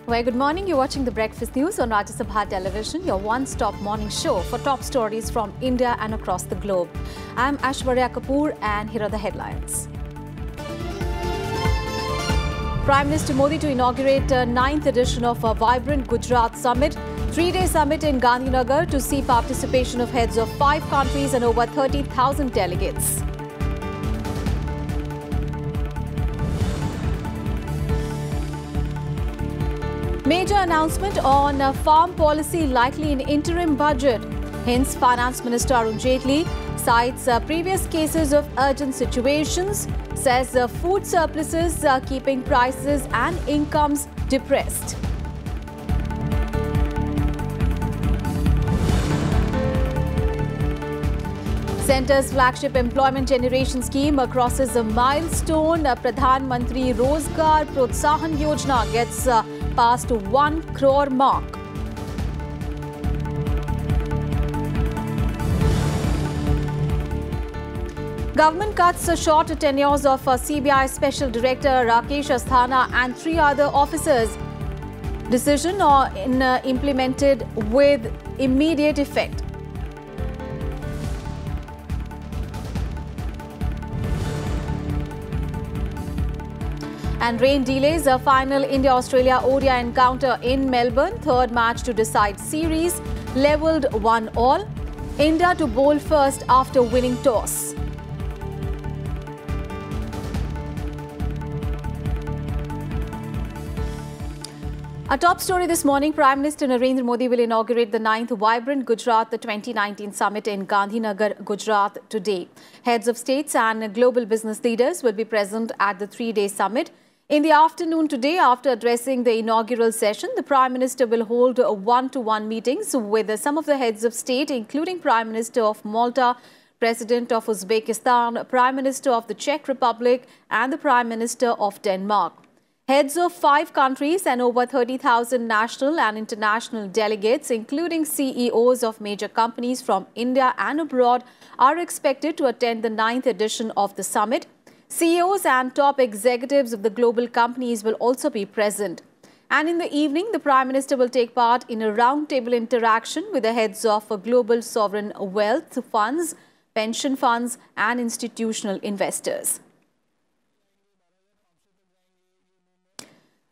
Very good morning. You're watching the Breakfast News on Rajya Sabha television, your one-stop morning show for top stories from India and across the globe. I'm Aishwarya Kapoor and here are the headlines. Prime Minister Modi to inaugurate a 9th edition of a vibrant Gujarat summit. 3-day summit in Gandhinagar to see participation of heads of 5 countries and over 30,000 delegates. Major announcement on farm policy likely in interim budget. Hence, Finance Minister Arun Jaitley cites previous cases of urgent situations, says food surpluses are keeping prices and incomes depressed. Centre's flagship employment generation scheme crosses a milestone. Pradhan Mantri Rozgar Protsahan Yojana gets past 1 crore mark. Government cuts short tenures of CBI Special Director Rakesh Asthana and 3 other officers. Decision implemented with immediate effect. And rain delays a final India-Australia ODI encounter in Melbourne. 3rd match to decide series. Levelled 1-1. India to bowl first after winning toss. A top story this morning, Prime Minister Narendra Modi will inaugurate the 9th Vibrant Gujarat 2019 Summit in Gandhinagar, Gujarat today. Heads of states and global business leaders will be present at the 3-day summit. In the afternoon today, after addressing the inaugural session, the Prime Minister will hold one-to-one meetings with some of the heads of state, including Prime Minister of Malta, President of Uzbekistan, Prime Minister of the Czech Republic and the Prime Minister of Denmark. Heads of 5 countries and over 30,000 national and international delegates, including CEOs of major companies from India and abroad, are expected to attend the 9th edition of the summit. CEOs and top executives of the global companies will also be present. And in the evening, the Prime Minister will take part in a roundtable interaction with the heads of global sovereign wealth funds, pension funds and institutional investors.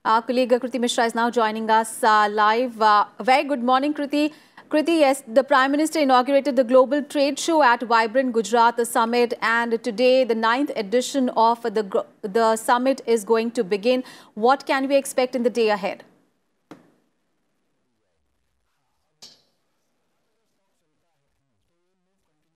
Our colleague Kriti Mishra is now joining us live. Very good morning, Kriti. Kriti, yes, the Prime Minister inaugurated the Global Trade Show at Vibrant Gujarat Summit, and today the 9th edition of the summit is going to begin. What can we expect in the day ahead?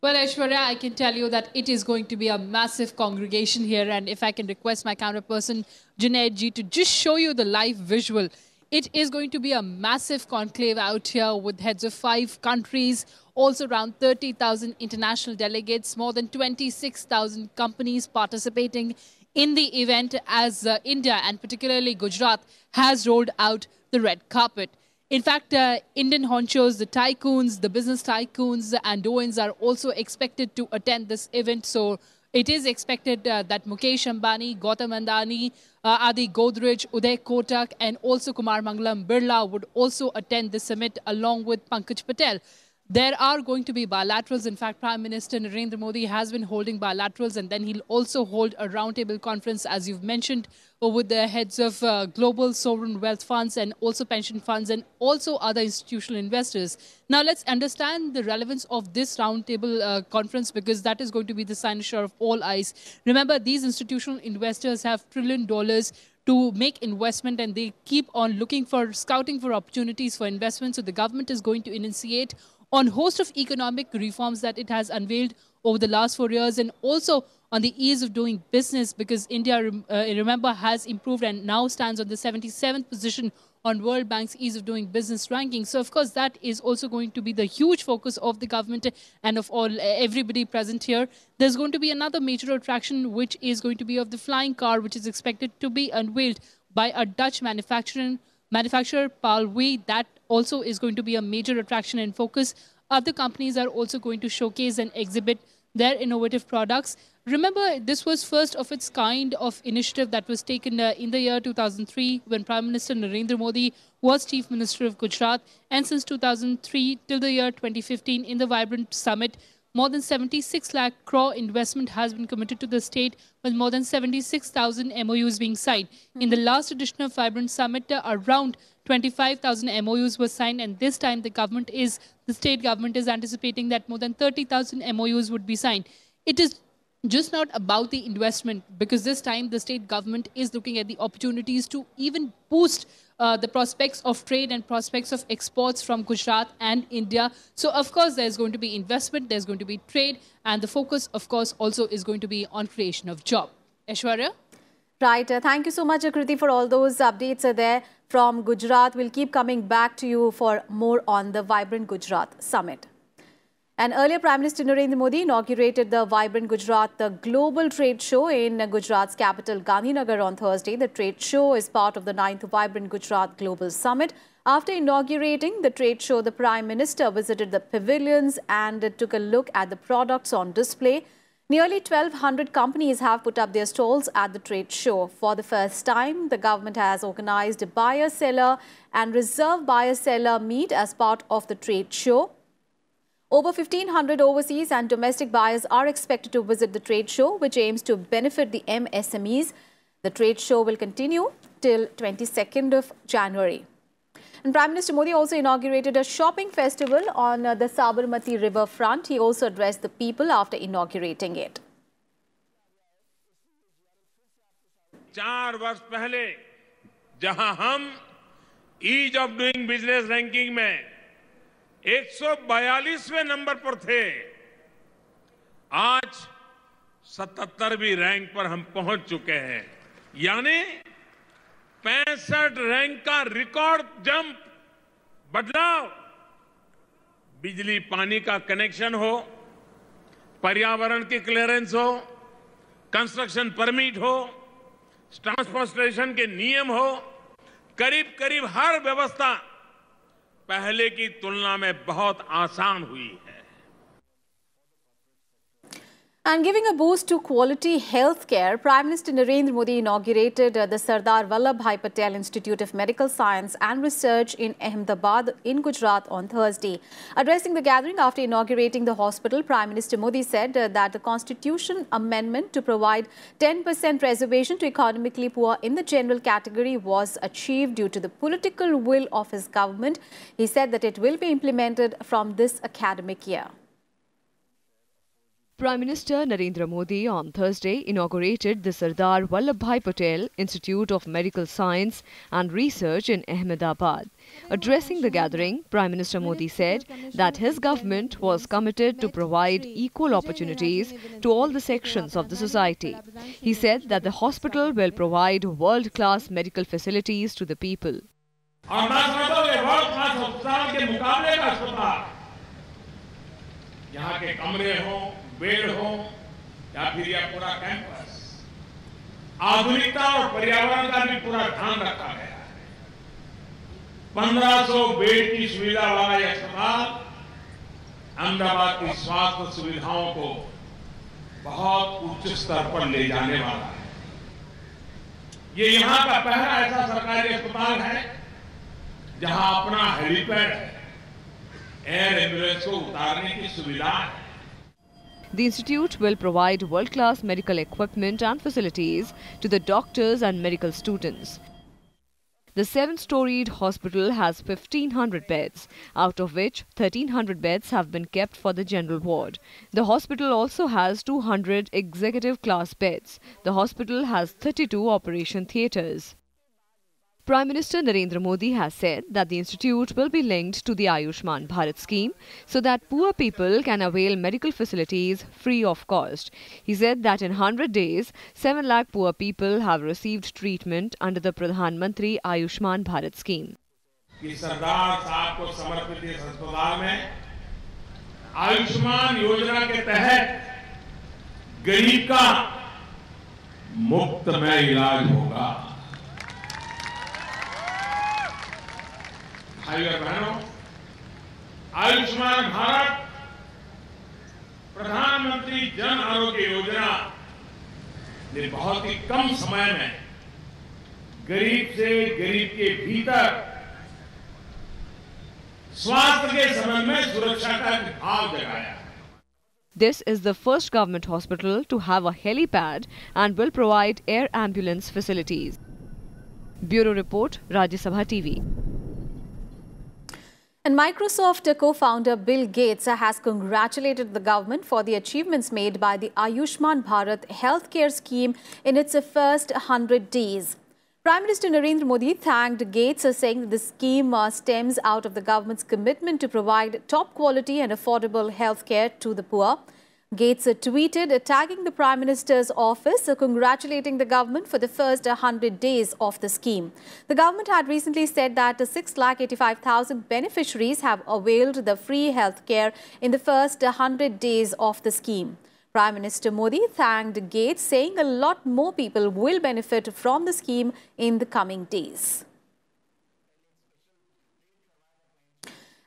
Well, Aishwarya, I can tell you that it is going to be a massive congregation here. And if I can request my counterperson, Junaid ji, to just show you the live visual. It is going to be a massive conclave out here with heads of 5 countries, also around 30,000 international delegates, more than 26,000 companies participating in the event as India and particularly Gujarat has rolled out the red carpet. In fact, Indian honchos, the tycoons, the business tycoons and doyens are also expected to attend this event. So it is expected that Mukesh Ambani, Gautam Adani, Adi Godrej, Uday Kotak and also Kumar Mangalam Birla would also attend the summit along with Pankaj Patel. There are going to be bilaterals. In fact, Prime Minister Narendra Modi has been holding bilaterals and then he'll also hold a roundtable conference, as you've mentioned, with the heads of global sovereign wealth funds and also pension funds and also other institutional investors. Now, let's understand the relevance of this roundtable conference because that is going to be the cynosure of all eyes. Remember, these institutional investors have $1 trillion to make investment and they keep on scouting for opportunities for investment. So the government is going to initiate on a host of economic reforms that it has unveiled over the last 4 years and also on the ease of doing business because India, remember, has improved and now stands on the 77th position on World Bank's ease of doing business ranking. So, of course, that is also going to be the huge focus of the government and of everybody present here. There's going to be another major attraction, which is going to be of the flying car, which is expected to be unveiled by a Dutch manufacturer, Palwe. That also is going to be a major attraction and focus. Other companies are also going to showcase and exhibit their innovative products. Remember, this was first of its kind of initiative that was taken in the year 2003 when Prime Minister Narendra Modi was Chief Minister of Gujarat. And since 2003 till the year 2015 in the Vibrant Summit, more than 76 lakh crore investment has been committed to the state, with more than 76,000 MOUs being signed. In the last edition of Vibrant Summit, around 25,000 MOUs were signed, and this time the state government is anticipating that more than 30,000 MOUs would be signed. It is just not about the investment, because this time the state government is looking at the opportunities to even boost the prospects of trade and prospects of exports from Gujarat and India. So, of course, there's going to be investment, there's going to be trade, and the focus, of course, also is going to be on creation of job. Aishwarya? Right. Thank you so much, Akriti, for all those updates there from Gujarat. We'll keep coming back to you for more on the Vibrant Gujarat Summit. And earlier, Prime Minister Narendra Modi inaugurated the Vibrant Gujarat, the global trade show in Gujarat's capital, Gandhinagar, on Thursday. The trade show is part of the 9th Vibrant Gujarat Global Summit. After inaugurating the trade show, the Prime Minister visited the pavilions and took a look at the products on display. Nearly 1,200 companies have put up their stalls at the trade show. For the first time, the government has organized a buyer-seller and reserve buyer-seller meet as part of the trade show. Over 1,500 overseas and domestic buyers are expected to visit the trade show, which aims to benefit the MSMEs. The trade show will continue till 22nd of January. And Prime Minister Modi also inaugurated a shopping festival on the Sabarmati river front. He also addressed the people after inaugurating it. 4 वर्ष पहले जहां हम ease of doing business ranking में 142वें number पर थे, आज 77वीं rank पर हम पहुंच चुके हैं। यानी 65 रैंक का रिकॉर्ड जंप, बदलाव। बिजली पानी का कनेक्शन हो, पर्यावरण की क्लियरेंस हो, कंस्ट्रक्शन परमिट हो, ट्रांसपोर्टेशन के नियम हो, करीब करीब हर व्यवस्था पहले की तुलना में बहुत आसान हुई है। And giving a boost to quality healthcare, Prime Minister Narendra Modi inaugurated the Sardar Vallabhbhai Patel Institute of Medical Science and Research in Ahmedabad in Gujarat on Thursday. Addressing the gathering after inaugurating the hospital, Prime Minister Modi said that the Constitution amendment to provide 10% reservation to economically poor in the general category was achieved due to the political will of his government. He said that it will be implemented from this academic year. Prime Minister Narendra Modi on Thursday inaugurated the Sardar Vallabhbhai Patel Institute of Medical Science and Research in Ahmedabad. Addressing the gathering, Prime Minister Modi said that his government was committed to provide equal opportunities to all the sections of the society. He said that the hospital will provide world-class medical facilities to the people. यहाँ के कमरे हो, bed हो, या फिर यह पूरा campus, आधुनिकता और पर्यावरण का भी पूरा ध्यान रखा गया है। 1500 बेड की सुविधा वाला यह अस्पताल अहमदाबाद की स्वास्थ्य सुविधाओं को बहुत उच्च स्तर पर ले जाने वाला है। ये यहाँ का पहला ऐसा सरकारी अस्पताल है जहाँ अपना हेलीपैड है, एयर एम्बुलेंस को उतारने की सुविधा है। The institute will provide world-class medical equipment and facilities to the doctors and medical students. The 7-storied hospital has 1,500 beds, out of which 1,300 beds have been kept for the general ward. The hospital also has 200 executive-class beds. The hospital has 32 operation theatres. Prime Minister Narendra Modi has said that the institute will be linked to the Ayushman Bharat scheme so that poor people can avail medical facilities free of cost. He said that in 100 days, 7 lakh poor people have received treatment under the Pradhan Mantri Ayushman Bharat scheme. सरदार साहब को समर्पित इस अस्पताल में आयुष्मान योजना के तहत गरीब का मुफ्त में इलाज होगा। भाइयों और बहनों, आयुष्मान भारत प्रधानमंत्री जन आरोग्य योजना ने बहुत ही कम समय में गरीब से गरीब के भीतर स्वास्थ्य के संबंध में सुरक्षा का भाव जगाया। This is the first government hospital to have a helipad and will provide air ambulance facilities. Bureau Report, Rajya Sabha TV. And Microsoft co-founder Bill Gates has congratulated the government for the achievements made by the Ayushman Bharat healthcare scheme in its first 100 days. Prime Minister Narendra Modi thanked Gates, saying that the scheme stems out of the government's commitment to provide top quality and affordable healthcare to the poor. Gates tweeted, tagging the Prime Minister's office, congratulating the government for the first 100 days of the scheme. The government had recently said that 6,85,000 beneficiaries have availed the free healthcare in the first 100 days of the scheme. Prime Minister Modi thanked Gates, saying a lot more people will benefit from the scheme in the coming days.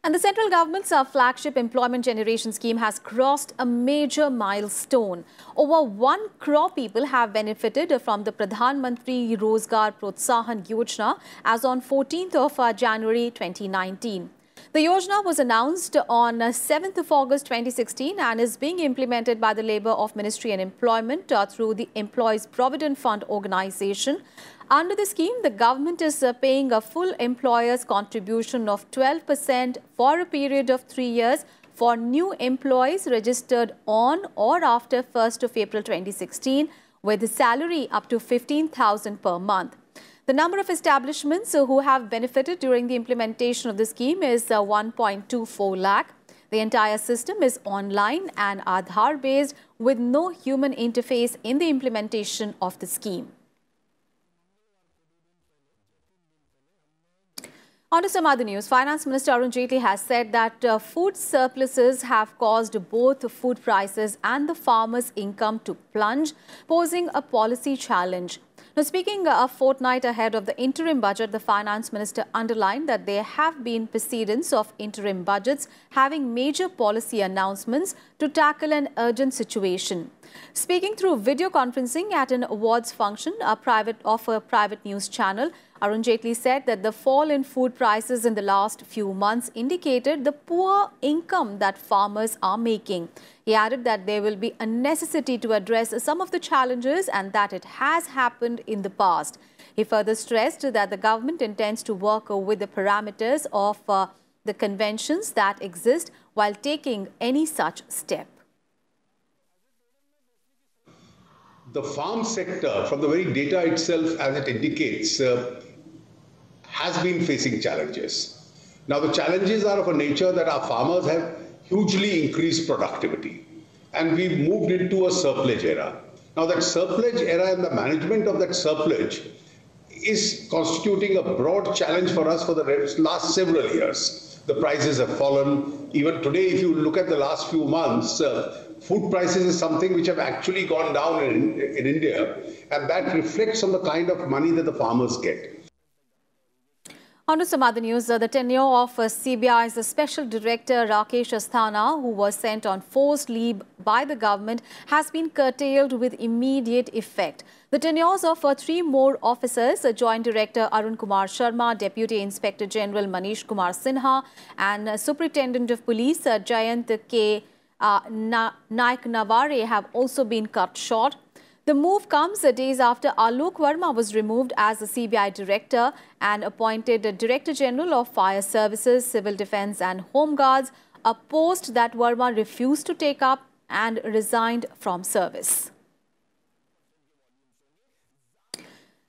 And the central government's flagship employment generation scheme has crossed a major milestone. Over 1 crore people have benefited from the Pradhan Mantri Rozgar Protsahan Yojana as on 14th of January 2019. The Yojana was announced on 7th of August 2016 and is being implemented by the Labour of Ministry and Employment through the Employees Provident Fund Organisation. Under the scheme, the government is paying a full employer's contribution of 12% for a period of 3 years for new employees registered on or after 1st of April 2016 with a salary up to 15,000 per month. The number of establishments who have benefited during the implementation of the scheme is 1.24 lakh. The entire system is online and Aadhaar-based with no human interface in the implementation of the scheme. On to some other news. Finance Minister Arun Jaitley has said that food surpluses have caused both food prices and the farmers' income to plunge, posing a policy challenge. Now, speaking a fortnight ahead of the interim budget, the Finance Minister underlined that there have been precedents of interim budgets having major policy announcements to tackle an urgent situation. Speaking through video conferencing at an awards function of a private news channel, Arun Jaitley said that the fall in food prices in the last few months indicated the poor income that farmers are making. He added that there will be a necessity to address some of the challenges and that it has happened in the past. He further stressed that the government intends to work with the parameters of the conventions that exist while taking any such step. The farm sector, from the very data itself as it indicates, has been facing challenges. Now, the challenges are of a nature that our farmers have hugely increased productivity, and we've moved into a surplus era. Now, that surplus era and the management of that surplus is constituting a broad challenge for us for the last several years. The prices have fallen. Even today, if you look at the last few months, food prices is something which have actually gone down in India, and that reflects on the kind of money that the farmers get. On to some other news. The tenure of CBI's Special Director Rakesh Asthana, who was sent on forced leave by the government, has been curtailed with immediate effect. The tenures of 3 more officers, Joint Director Arun Kumar Sharma, Deputy Inspector General Manish Kumar Sinha and Superintendent of Police Jayant K. Naik Naware have also been cut short. The move comes days after Alok Verma was removed as the CBI Director and appointed Director General of Fire Services, Civil Defence and Home Guards, a post that Verma refused to take up and resigned from service.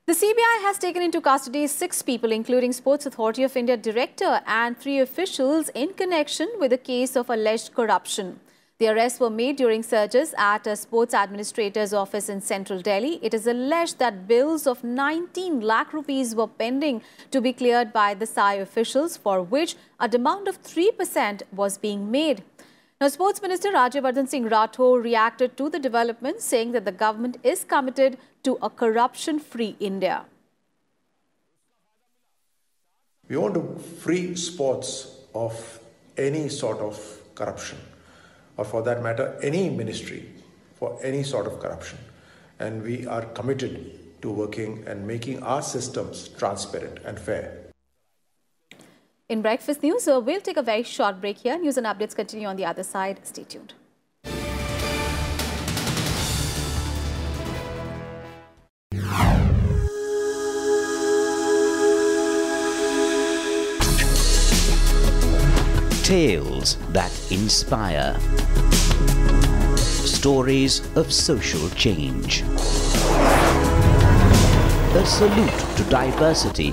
The CBI has taken into custody 6 people, including Sports Authority of India Director and 3 officials in connection with a case of alleged corruption. The arrests were made during searches at a sports administrator's office in central Delhi. It is alleged that bills of 19 lakh rupees were pending to be cleared by the SAI officials, for which a demand of 3% was being made. Now, Sports Minister Rajya Singh Rathore reacted to the development, saying that the government is committed to a corruption-free India. We want to free sports of any sort of corruption, or for that matter, any ministry for any sort of corruption. And we are committed to working and making our systems transparent and fair. In Breakfast News, we'll take a very short break here. News and updates continue on the other side. Stay tuned. Tales that inspire. Stories of social change. A salute to diversity.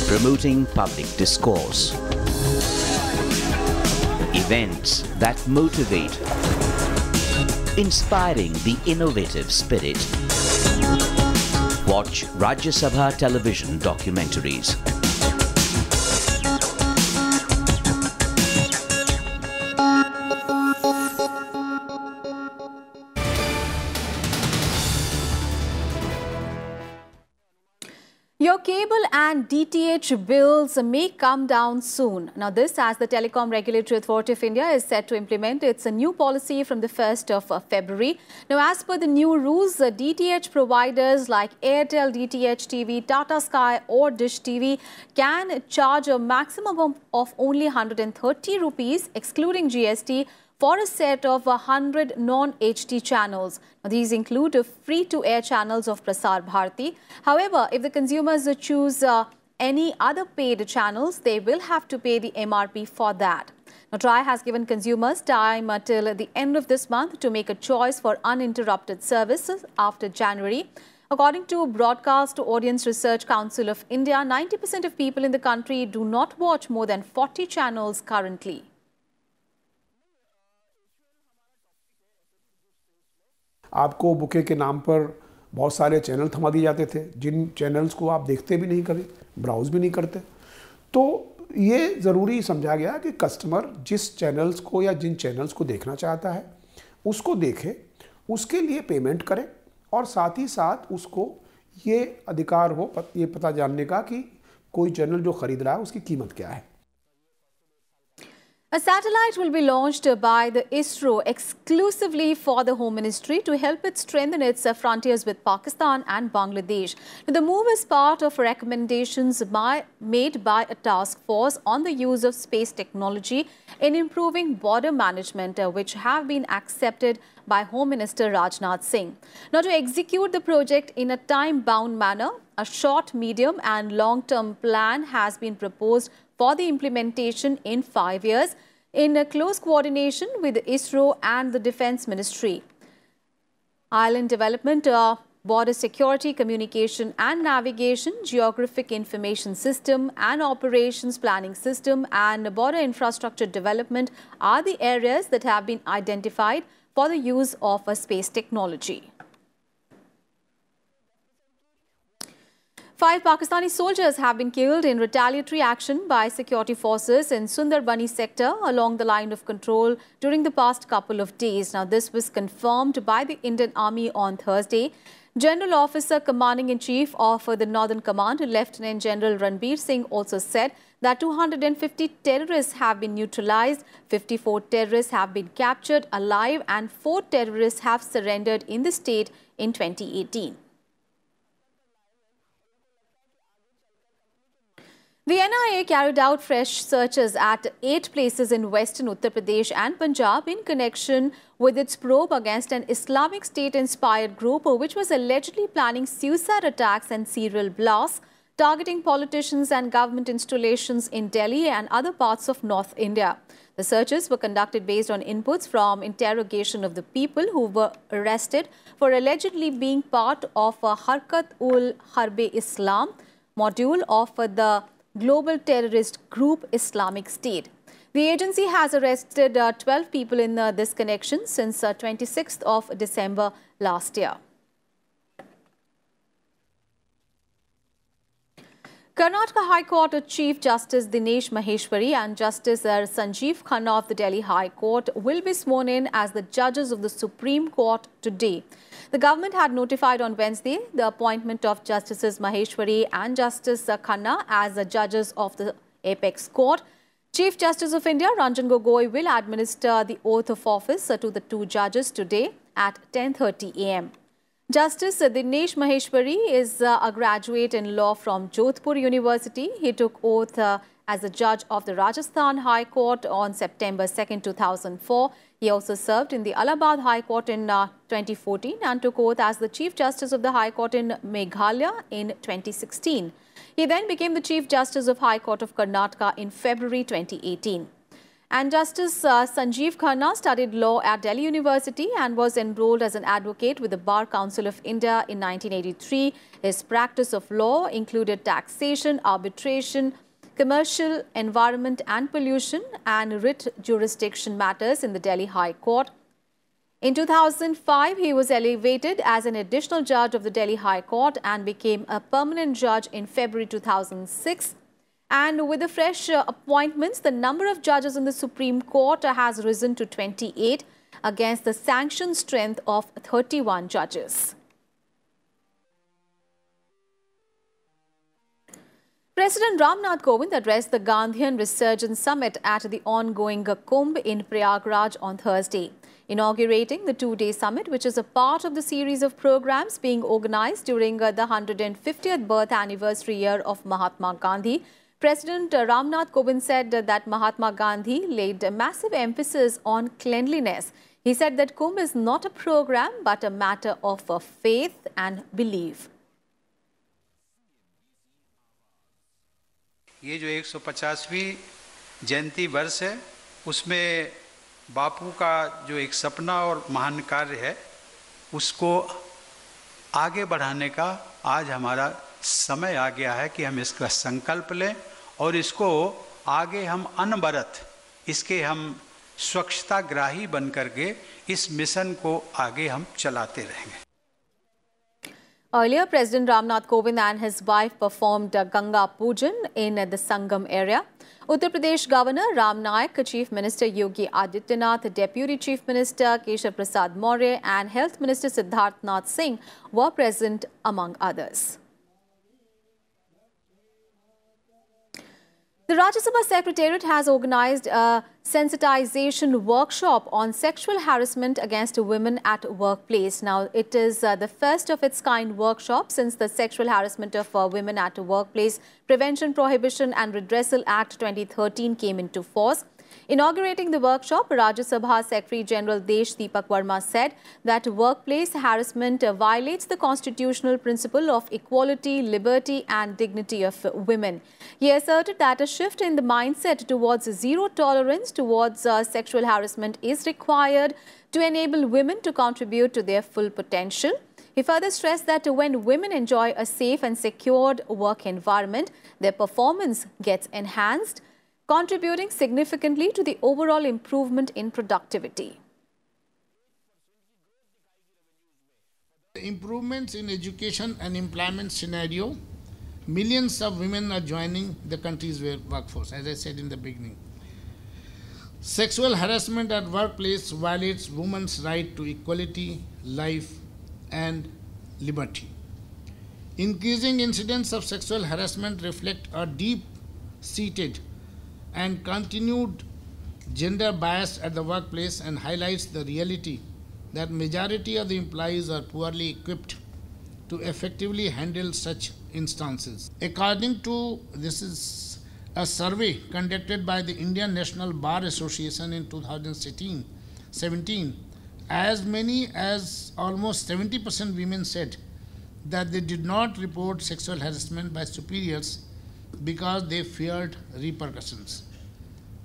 Promoting public discourse. Events that motivate. Inspiring the innovative spirit. Watch Rajya Sabha television documentaries. Your cable and DTH bills may come down soon. Now this as the Telecom Regulatory Authority of India is set to implement its new policy from the 1st of February. Now as per the new rules, DTH providers like Airtel DTH TV, Tata Sky or Dish TV can charge a maximum of only 130 rupees excluding GST for a set of 100 non-HD channels. Now, these include free-to-air channels of Prasar Bharati. However, if the consumers choose any other paid channels, they will have to pay the MRP for that. Now, TRAI has given consumers time till the end of this month to make a choice for uninterrupted services after January. According to Broadcast Audience Research Council of India, 90% of people in the country do not watch more than 40 channels currently. आपको bouquet के नाम पर बहुत सारे channel थमा दिए जाते थे, जिन चैनल्स को आप देखते भी नहीं, कभी ब्राउज भी नहीं करते। तो ये ज़रूरी समझा गया कि कस्टमर जिस चैनल्स को या जिन चैनल्स को देखना चाहता है उसको देखे, उसके लिए पेमेंट करे और साथ ही साथ उसको ये अधिकार हो ये पता जानने का कि कोई चैनल जो ख़रीद रहा है उसकी कीमत क्या है। A satellite will be launched by the ISRO exclusively for the Home Ministry to help it strengthen its frontiers with Pakistan and Bangladesh. The move is part of recommendations made by a task force on the use of space technology in improving border management, which have been accepted by Home Minister Rajnath Singh. Now, to execute the project in a time-bound manner, a short, medium and long-term plan has been proposed for the implementation in 5 years in a close coordination with ISRO and the Defence Ministry. Island development, border security, communication and navigation, geographic information system and operations planning system and border infrastructure development are the areas that have been identified for the use of space technology. 5 Pakistani soldiers have been killed in retaliatory action by security forces in Sundarbani sector along the line of control during the past couple of days. Now, this was confirmed by the Indian Army on Thursday. General Officer Commanding-in-Chief of the Northern Command, Lieutenant General Ranbir Singh, also said that 250 terrorists have been neutralized, 54 terrorists have been captured alive and 4 terrorists have surrendered in the state in 2018. The NIA carried out fresh searches at 8 places in western Uttar Pradesh and Punjab in connection with its probe against an Islamic State-inspired group which was allegedly planning suicide attacks and serial blasts targeting politicians and government installations in Delhi and other parts of North India. The searches were conducted based on inputs from interrogation of the people who were arrested for allegedly being part of a Harkat-ul-Harb-e-Islam module of the global terrorist group Islamic State. The agency has arrested 12 people in this connection since 26th of December last year. Karnataka High Court Chief Justice Dinesh Maheshwari and Justice Sanjeev Khanna of the Delhi High Court will be sworn in as the judges of the Supreme Court today. The government had notified on Wednesday the appointment of Justices Maheshwari and Justice Khanna as the judges of the Apex Court. Chief Justice of India Ranjan Gogoi will administer the oath of office to the two judges today at 10:30 a.m. Justice Dinesh Maheshwari is a graduate in law from Jodhpur University. He took oath as a judge of the Rajasthan High Court on September 2, 2004. He also served in the Allahabad High Court in 2014 and took oath as the Chief Justice of the High Court in Meghalaya in 2016. He then became the Chief Justice of High Court of Karnataka in February 2018. And Justice Sanjeev Khanna studied law at Delhi University and was enrolled as an advocate with the Bar Council of India in 1983. His practice of law included taxation, arbitration, commercial, environment and pollution, and writ jurisdiction matters in the Delhi High Court. In 2005, he was elevated as an additional judge of the Delhi High Court and became a permanent judge in February 2006. And with the fresh appointments, the number of judges in the Supreme Court has risen to 28 against the sanctioned strength of 31 judges. President Ramnath Kovind addressed the Gandhian Resurgence Summit at the ongoing Kumbh in Prayagraj on Thursday, inaugurating the two-day summit, which is a part of the series of programs being organized during the 150th birth anniversary year of Mahatma Gandhi. President Ramnath Kovind said that Mahatma Gandhi laid a massive emphasis on cleanliness. He said that Kumbh is not a program but a matter of faith and belief. ये जो 150वीं जयंती वर्ष है, उसमें बापू का जो एक सपना और महान कार्य है, उसको आगे बढ़ाने का आज हमारा समय आ गया है कि हम इसका संकल्प लें और इसको आगे हम अनवरत इसके हम स्वच्छताग्राही बन करके इस मिशन को आगे हम चलाते रहेंगे. Earlier, President Ramnath Kovind and his wife performed Ganga Pujan in the Sangam area. Uttar Pradesh Governor Ram Naik, Chief Minister Yogi Adityanath, Deputy Chief Minister Keshav Prasad Maurya and Health Minister Siddharth Nath Singh were present among others. The Rajya Sabha Secretariat has organized a sensitization workshop on sexual harassment against women at workplace. Now, it is the first of its kind workshop since the Sexual Harassment of Women at Workplace Prevention, Prohibition and Redressal Act 2013 came into force. Inaugurating the workshop, Rajya Sabha Secretary General Desh Deepak Verma said that workplace harassment violates the constitutional principle of equality, liberty and dignity of women. He asserted that a shift in the mindset towards zero tolerance towards sexual harassment is required to enable women to contribute to their full potential. He further stressed that when women enjoy a safe and secured work environment, their performance gets enhanced, contributing significantly to the overall improvement in productivity. The improvements in education and employment scenario, millions of women are joining the country's workforce, as I said in the beginning. Sexual harassment at workplace violates women's right to equality, life and liberty. Increasing incidents of sexual harassment reflect a deep-seated and continued gender bias at the workplace and highlights the reality that majority of the employees are poorly equipped to effectively handle such instances. According to, this is a survey conducted by the Indian National Bar Association in 2017, as many as almost 70% women said that they did not report sexual harassment by superiors because they feared repercussions.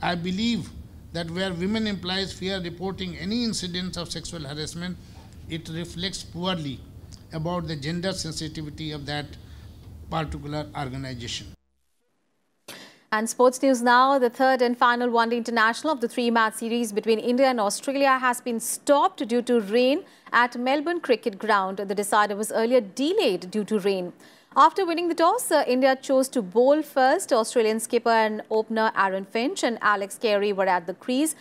I believe that where women employees fear reporting any incidents of sexual harassment, it reflects poorly about the gender sensitivity of that particular organization. And sports news now. The third and final one-day international of the three-match series between India and Australia has been stopped due to rain at Melbourne Cricket Ground. The decider was earlier delayed due to rain. After winning the toss, India chose to bowl first. Australian skipper and opener Aaron Finch and Alex Carey were at the crease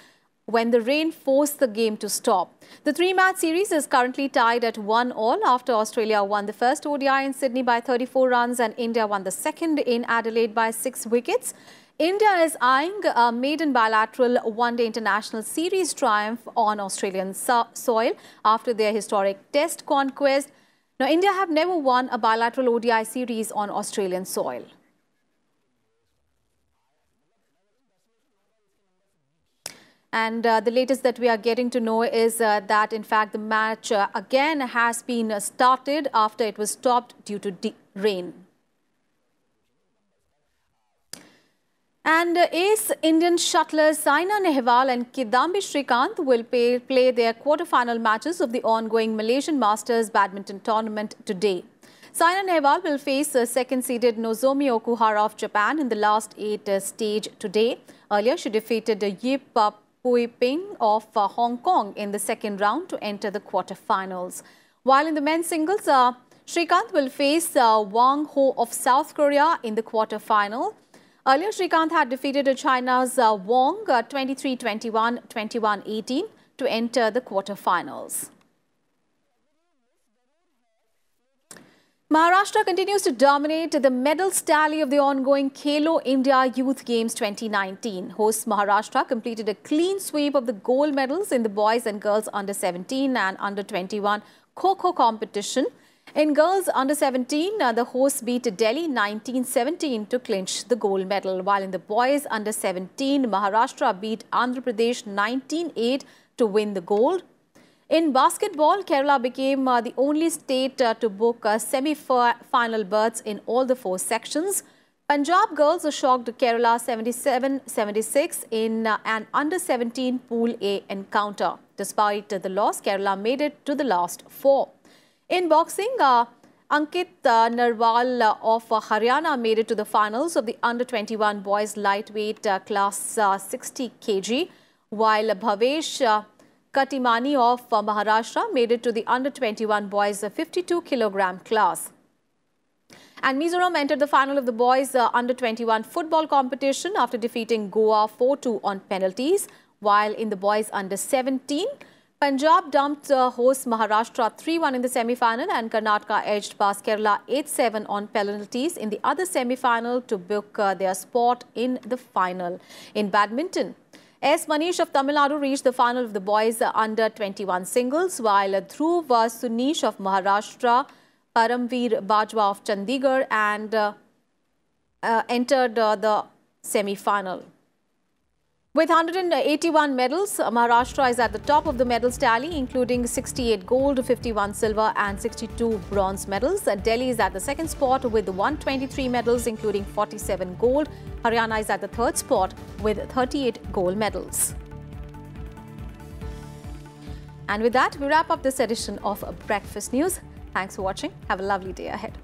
when the rain forced the game to stop. The three-match series is currently tied at 1-1 after Australia won the first ODI in Sydney by 34 runs and India won the second in Adelaide by 6 wickets. India is eyeing a maiden bilateral one-day international series triumph on Australian soil after their historic Test conquest. Now, India have never won a bilateral ODI series on Australian soil. And the latest that we are getting to know is that, in fact, the match again has been started after it was stopped due to rain. And ace Indian shuttlers Saina Nehwal and Kidambi Srikanth will play their quarter-final matches of the ongoing Malaysian Masters badminton tournament today. Saina Nehwal will face second-seeded Nozomi Okuhara of Japan in the last 8 stage today. Earlier, she defeated Yip Pui Ping of Hong Kong in the second round to enter the quarter-finals. While in the men's singles, Srikanth will face Wang Ho of South Korea in the quarter-final. Earlier, Srikanth had defeated China's Wong 23-21, 21-18 to enter the quarter-finals. Maharashtra continues to dominate the medals tally of the ongoing Khelo India Youth Games 2019. Hosts Maharashtra completed a clean sweep of the gold medals in the boys and girls under 17 and under 21 Kho-Kho competition. In girls under 17, the hosts beat Delhi 19-17 to clinch the gold medal, while in the boys under 17, Maharashtra beat Andhra Pradesh 19-8 to win the gold. In basketball, Kerala became the only state to book semi-final berths in all the 4 sections. Punjab girls shocked Kerala 77-76 in an under-17 Pool A encounter. Despite the loss, Kerala made it to the last 4. In boxing, Ankit Narwal of Haryana made it to the finals of the under-21 boys lightweight class 60 kg, while Bhavesh Katimani of Maharashtra made it to the under-21 boys 52 kg class. And Mizoram entered the final of the boys under-21 football competition after defeating Goa 4-2 on penalties, while in the boys under-17, Punjab dumped host Maharashtra 3-1 in the semi-final and Karnataka edged past Kerala 8-7 on penalties in the other semi-final to book their spot in the final. In badminton, S. Manish of Tamil Nadu reached the final of the boys under-21 singles, while Dhruv Sunish of Maharashtra, Paramveer Bajwa of Chandigarh and entered the semi-final. With 181 medals, Maharashtra is at the top of the medals tally, including 68 gold, 51 silver and 62 bronze medals. Delhi is at the second spot with 123 medals, including 47 gold. Haryana is at the third spot with 38 gold medals. And with that, we wrap up this edition of Breakfast News. Thanks for watching. Have a lovely day ahead.